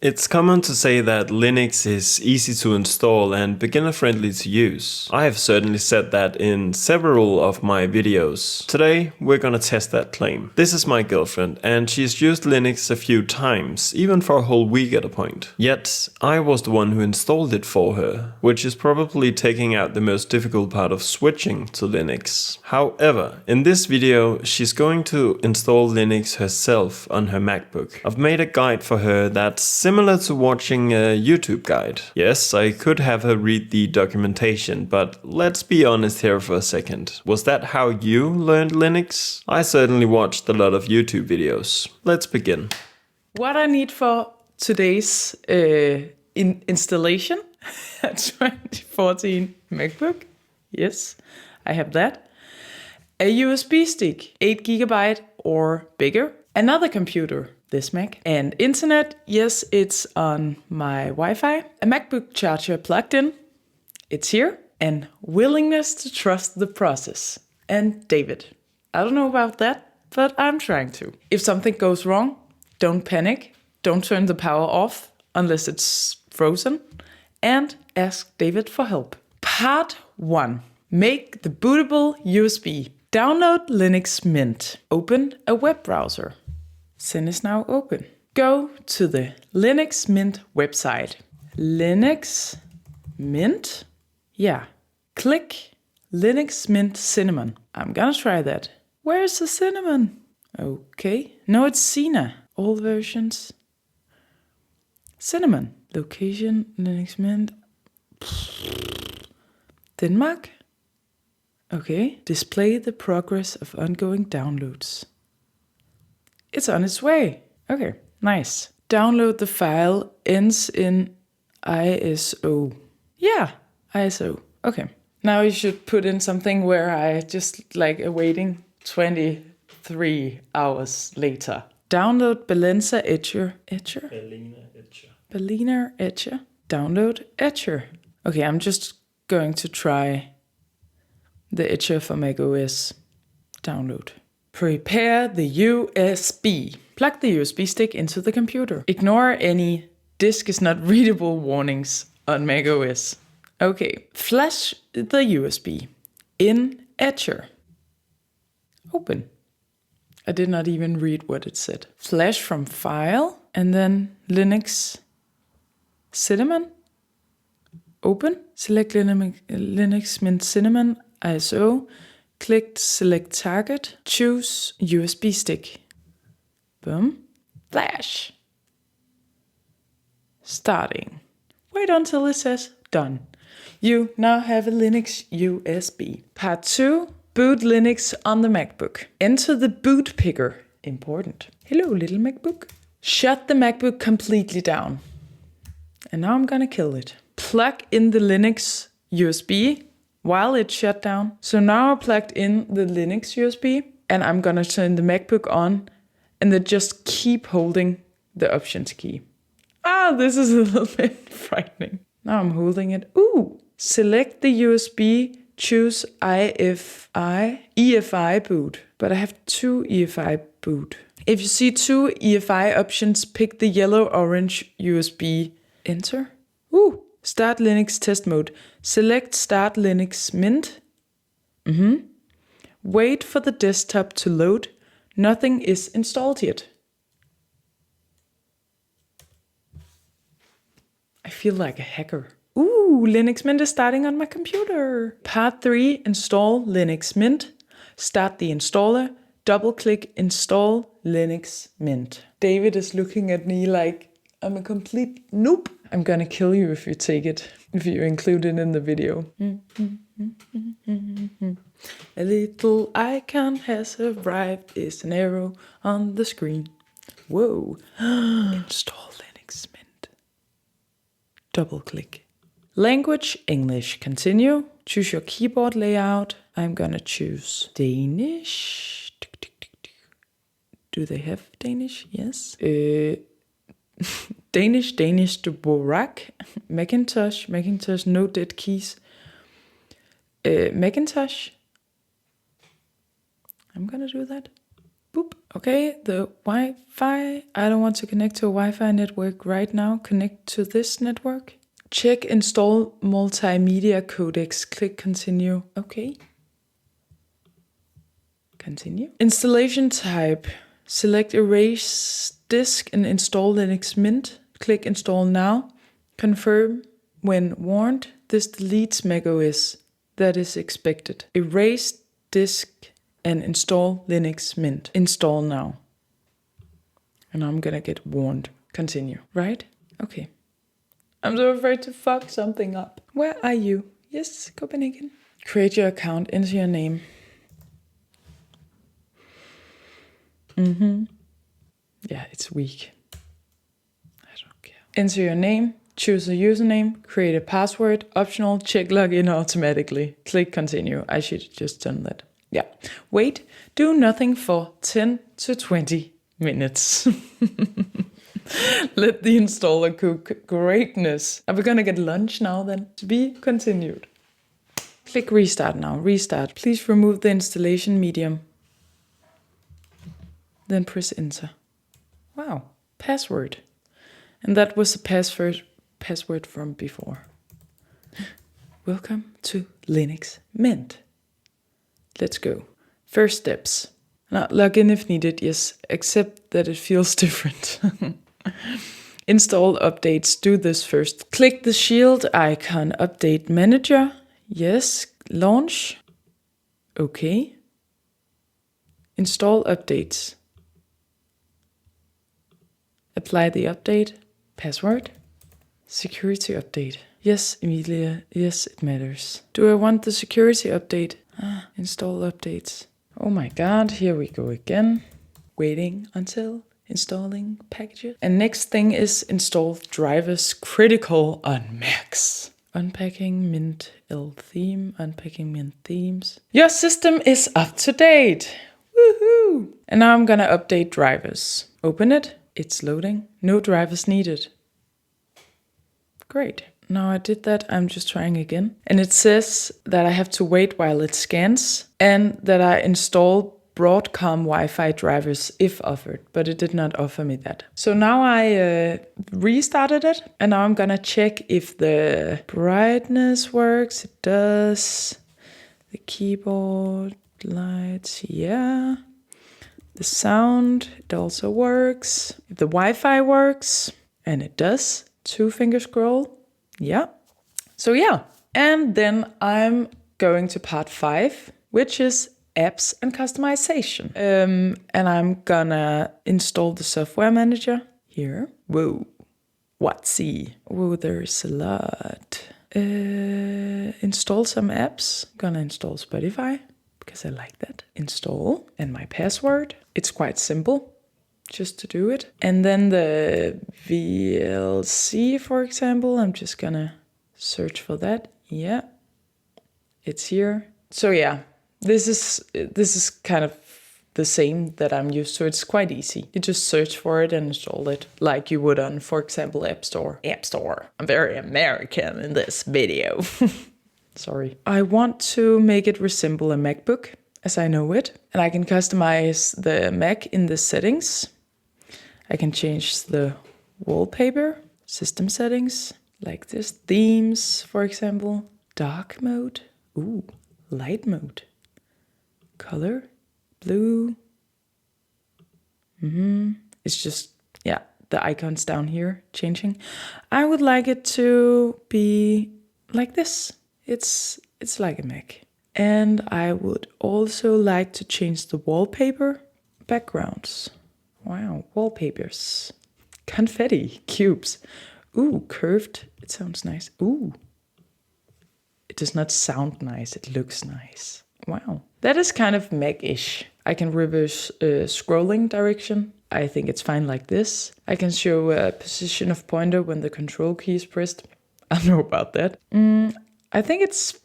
It's common to say that Linux is easy to install and beginner-friendly to use. I have certainly said that in several of my videos. Today, we're gonna test that claim. This is my girlfriend, and she's used Linux a few times, even for a whole week at a point. Yet, I was the one who installed it for her, which is probably taking out the most difficult part of switching to Linux. However, in this video, she's going to install Linux herself on her MacBook. I've made a guide for her that's similar to watching a YouTube guide. Yes, I could have her read the documentation, but let's be honest here for a second. Was that how you learned Linux? I certainly watched a lot of YouTube videos. Let's begin. What I need for today's installation, a 2014 MacBook. Yes, I have that. A USB stick, 8 GB or bigger. Another computer, this Mac. And internet, yes, it's on my Wi-Fi. A MacBook charger plugged in, it's here. And willingness to trust the process. And David. I don't know about that, but I'm trying to. If something goes wrong, don't panic. Don't turn the power off unless it's frozen. And ask David for help. Part 1. Make the bootable USB. Download Linux Mint. Open a web browser. Zen is now open. Go to the Linux Mint website. Linux Mint. Yeah. Click Linux Mint Cinnamon. I'm gonna try that. Where's the cinnamon? Okay. No, it's Sina. All versions. Cinnamon. Location, Linux Mint. Denmark. Okay. Display the progress of ongoing downloads. It's on its way. Okay, nice. Download the file, ends in ISO. Yeah, ISO. Okay. Now you should put in something where I just like awaiting 23 hours later. Download Balenza Etcher. Berliner Etcher. Download Etcher. Okay, I'm just going to try the Etcher for macOS. Download. Prepare the USB. Plug the USB stick into the computer. Ignore any disk is not readable warnings on macOS. Okay, flash the USB in Etcher. Open. I did not even read what it said. Flash from file and then Linux Cinnamon. Open. Select Linux Mint Cinnamon ISO. Click select target, choose USB stick. Boom. Flash. Starting. Wait until it says done. You now have a Linux USB. Part 2. Boot Linux on the MacBook. Enter the boot picker. Important. Hello, little MacBook. Shut the MacBook completely down. And now I'm gonna kill it. Plug in the Linux USB. While it's shut down. So now I plugged in the Linux USB and I'm gonna turn the MacBook on and then just keep holding the options key. This is a little bit frightening. Now I'm holding it. Select the USB, choose EFI boot. But I have 2 EFI boot. If you see 2 EFI options, pick the yellow-orange USB. Enter. Start Linux test mode. Select Start Linux Mint. Wait for the desktop to load. Nothing is installed yet. I feel like a hacker. Linux Mint is starting on my computer. Part 3, install Linux Mint. Start the installer. Double-click Install Linux Mint. David is looking at me like I'm a complete noob. I'm gonna kill you if you take it, if you include it in the video. A little icon has arrived, is an arrow on the screen. Whoa. Install Linux Mint. Double click. Language, English. Continue. Choose your keyboard layout. I'm gonna choose Danish. Do they have Danish? Yes. Danish Dvorak, Macintosh, no dead keys. Macintosh. I'm gonna do that. Boop. Okay, the Wi-Fi. I don't want to connect to a Wi-Fi network right now. Connect to this network. Check install multimedia codecs. Click continue. Okay. Continue. Installation type. Select erase disk and install Linux Mint. Click install now. Confirm when warned. This deletes macOS. That is expected. Erase disk and install Linux Mint. Install now. And I'm gonna get warned. Continue. Right? Okay. I'm so afraid to fuck something up. Where are you? Yes, Copenhagen. Create your account. Enter your name. Yeah, it's weak. I don't care. Enter your name. Choose a username. Create a password. Optional. Check login automatically. Click continue. I should have just done that. Yeah. Wait. Do nothing for 10 to 20 minutes. Let the installer cook. Greatness. Are we gonna get lunch now then? To be continued. Click restart now. Restart. Please remove the installation medium. Then press enter. Wow. Password. And that was the password from before. Welcome to Linux Mint. Let's go. First steps. Now, log in if needed, yes, except that it feels different. Install updates, do this first. Click the shield icon, update manager. Yes, launch. Okay. Install updates. Apply the update. Password. Security update. Yes, Emilia. Yes, it matters. Do I want the security update? Install updates. Oh my god, here we go again. Waiting until installing packages. And next thing is install drivers critical on Macs. Unpacking Mint L theme. Unpacking Mint themes. Your system is up to date. Woohoo! And now I'm gonna update drivers. Open it. It's loading. No drivers needed. Great. Now I did that, I'm just trying again. And it says that I have to wait while it scans and that I install Broadcom Wi-Fi drivers if offered, but it did not offer me that. So now I restarted it and now I'm gonna check if the brightness works. It does. The keyboard lights, yeah. The sound, it also works. If the Wi-Fi works, and it does. 2-finger scroll. Yeah. So yeah. And then I'm going to part 5, which is apps and customization. And I'm gonna install the software manager here. Whoa. What's he? Whoa, there's a lot. Install some apps. Gonna install Spotify because I like that. Install and my password. It's quite simple. Just to do it. And then the VLC, for example, I'm just gonna search for that. Yeah, it's here. So yeah, this is kind of the same that I'm used to. It's quite easy. You just search for it and install it like you would on, for example, App Store. App Store. I'm very American in this video. Sorry. I want to make it resemble a MacBook as I know it. And I can customize the Mac in the settings. I can change the wallpaper, system settings, like this. Themes, for example. Dark mode. Ooh, light mode. Color, blue. It's just, yeah, the icons down here changing. I would like it to be like this. It's like a Mac. And I would also like to change the wallpaper. Backgrounds. Wow, wallpapers. Confetti cubes. Ooh, curved. It sounds nice. Ooh. It does not sound nice. It looks nice. Wow. That is kind of Mac-ish. I can reverse scrolling direction. I think it's fine like this. I can show a position of pointer when the control key is pressed. I don't know about that. I think it's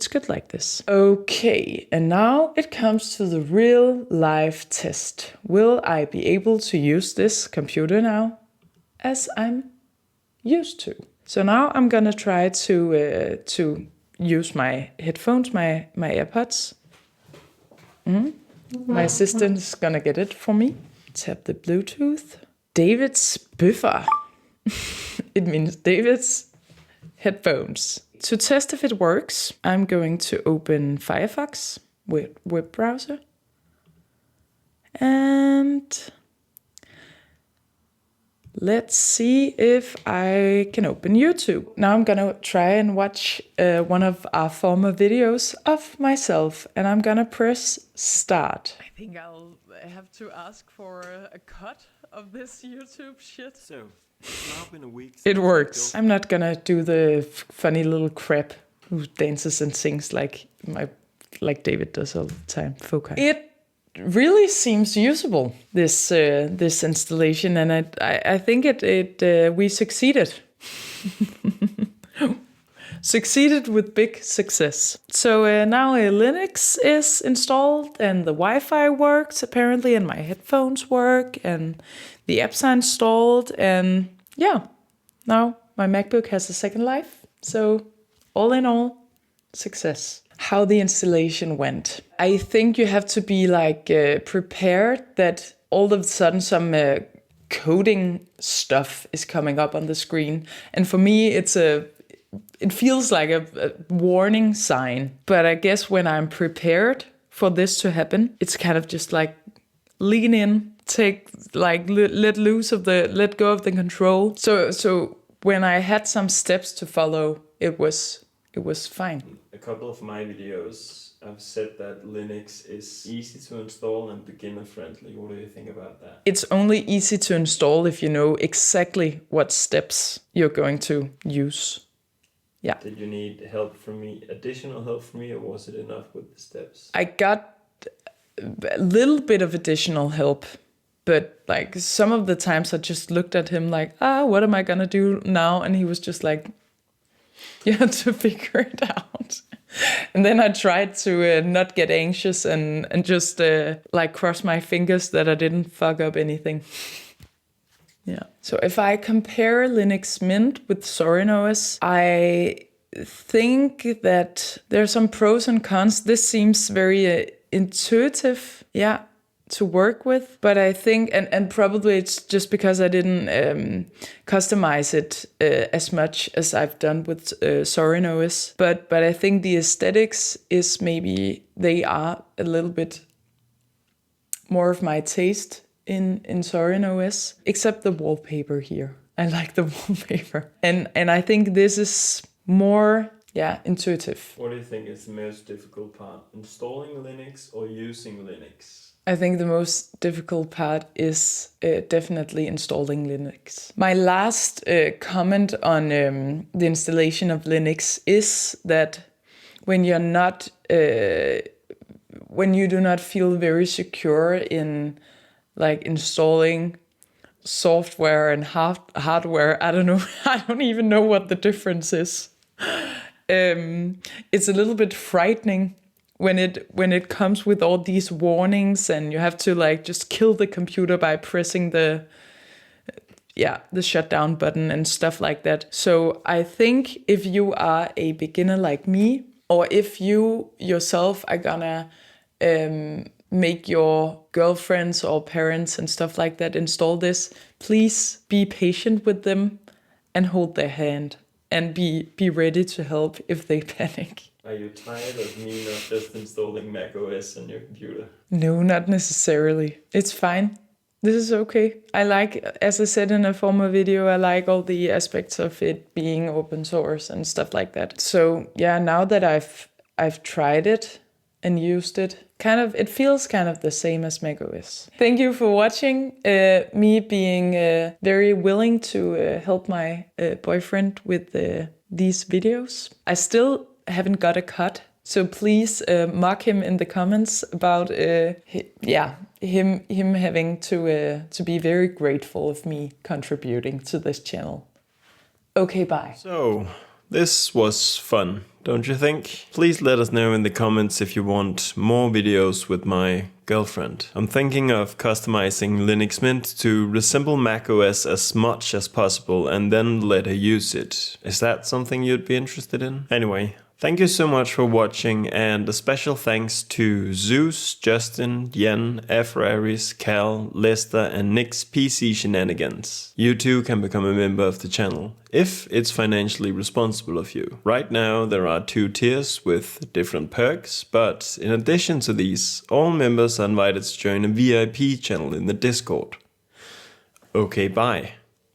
good like this. Okay, and now it comes to the real life test. Will I be able to use this computer now as I'm used to? So now I'm gonna try to use my headphones, my AirPods. My assistant is gonna get it for me. Tap the Bluetooth. David's buffer. It means David's headphones. To test if it works, I'm going to open Firefox with web browser. And let's see if I can open YouTube. Now I'm gonna try and watch one of our former videos of myself, and I'm gonna press start. I think I'll have to ask for a cut of this YouTube shit. So, it's now been a week. It works. I'm not gonna do the funny little crap who dances and sings like David does all the time. Foci. It really seems usable, this installation, and I think we succeeded. Succeeded with big success. So now Linux is installed and the Wi-Fi works apparently, and my headphones work and the apps are installed, and yeah, now my MacBook has a second life. So all in all, success. How the installation went. I think you have to be prepared that all of a sudden some coding stuff is coming up on the screen. And for me, it feels like a warning sign. But I guess when I'm prepared for this to happen, it's kind of just like lean in, let go of the control. So when I had some steps to follow, it was fine. A couple of my videos, I've said that Linux is easy to install and beginner friendly. What do you think about that? It's only easy to install if you know exactly what steps you're going to use. Yeah. Did you need additional help from me, or was it enough with the steps? I got a little bit of additional help, but some of the times I just looked at him what am I gonna do now? And he was just like, you have to figure it out. And then I tried to not get anxious and just cross my fingers that I didn't fuck up anything. Yeah. So if I compare Linux Mint with Zorin OS, I think that there are some pros and cons. This seems very intuitive, to work with. But I think, and probably it's just because I didn't customize it as much as I've done with Zorin OS. But I think the aesthetics is maybe, they are a little bit more of my taste in Zorin OS, except the wallpaper here. I like the wallpaper. And I think this is more, intuitive. What do you think is the most difficult part? Installing Linux or using Linux? I think the most difficult part is definitely installing Linux. My last comment on the installation of Linux is that when you do not feel very secure in installing software and hardware, I don't know, I don't even know what the difference is. It's a little bit frightening when it comes with all these warnings, and you have to just kill the computer by pressing the shutdown button and stuff like that. So I think if you are a beginner like me, or if you yourself are gonna make your girlfriends or parents and stuff like that install this, please be patient with them and hold their hand and be ready to help if they panic. Are you tired of me not just installing macOS on your computer? No, not necessarily. It's fine. This is okay. I like, as I said in a former video, I like all the aspects of it being open source and stuff like that. So now that I've tried it and used it, it feels kind of the same as macOS. Thank you for watching. Me being very willing to help my boyfriend with these videos. I still haven't got a cut, so please mock him in the comments about him having to be very grateful of me contributing to this channel. Okay, bye. So this was fun, don't you think? Please let us know in the comments if you want more videos with my girlfriend. I'm thinking of customizing Linux Mint to resemble macOS as much as possible and then let her use it. Is that something you'd be interested in? Anyway, Thank you so much for watching, and a special thanks to Zeus, Justin, Yen, F. Raris, Cal, Lester, and Nick's PC Shenanigans. You too can become a member of the channel, if it's financially responsible of you. Right now there are 2 tiers with different perks, but in addition to these, all members are invited to join a VIP channel in the Discord. Okay, bye.